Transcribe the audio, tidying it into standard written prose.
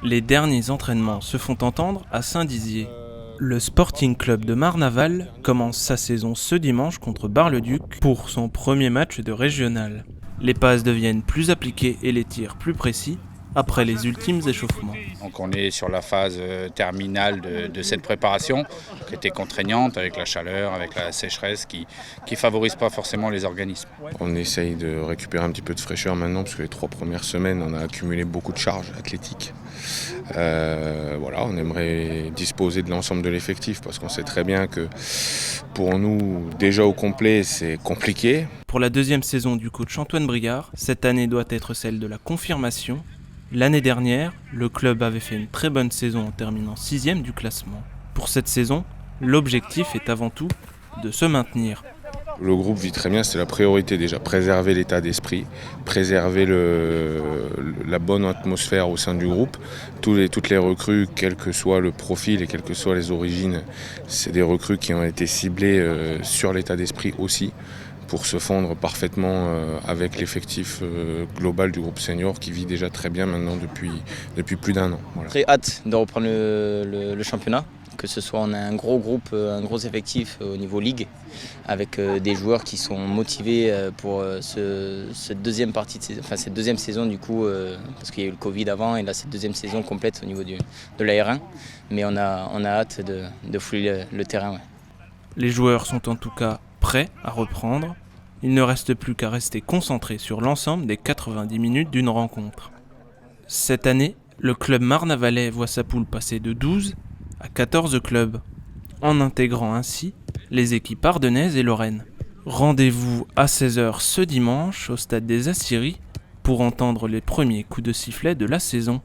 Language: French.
Les derniers entraînements se font entendre à Saint-Dizier. Le Sporting Club de Marnaval commence sa saison ce dimanche contre Bar-le-Duc pour son premier match de régional. Les passes deviennent plus appliquées et les tirs plus précis après les ultimes échauffements. Donc on est sur la phase terminale de cette préparation qui était contraignante avec la chaleur, avec la sécheresse qui ne favorise pas forcément les organismes. On essaye de récupérer un petit peu de fraîcheur maintenant parce que les 3 premières semaines on a accumulé beaucoup de charges athlétiques. On aimerait disposer de l'ensemble de l'effectif parce qu'on sait très bien que pour nous déjà au complet c'est compliqué. Pour la deuxième saison du coach Antoine Brigard, cette année doit être celle de la confirmation. L'année dernière, le club avait fait une très bonne saison en terminant 6e du classement. Pour cette saison, l'objectif est avant tout de se maintenir. Le groupe vit très bien, c'est la priorité déjà, préserver l'état d'esprit, préserver la bonne atmosphère au sein du groupe. Toutes les recrues, quel que soit le profil et quelles que soient les origines, c'est des recrues qui ont été ciblées sur l'état d'esprit aussi, pour se fondre parfaitement avec l'effectif global du groupe senior qui vit déjà très bien maintenant depuis plus d'1 an. Voilà. Très hâte de reprendre le championnat, que ce soit on a un gros groupe, un gros effectif au niveau ligue, avec des joueurs qui sont motivés pour cette deuxième cette deuxième saison du coup, parce qu'il y a eu le Covid avant et là cette deuxième saison complète au niveau de la R1, mais on a hâte de fouler le terrain. Ouais. Les joueurs sont en tout cas prêts à reprendre. Il ne reste plus qu'à rester concentré sur l'ensemble des 90 minutes d'une rencontre. Cette année, le club marnavalais voit sa poule passer de 12 à 14 clubs, en intégrant ainsi les équipes ardennaises et lorraines. Rendez-vous à 16h ce dimanche au stade des Aciéries pour entendre les premiers coups de sifflet de la saison.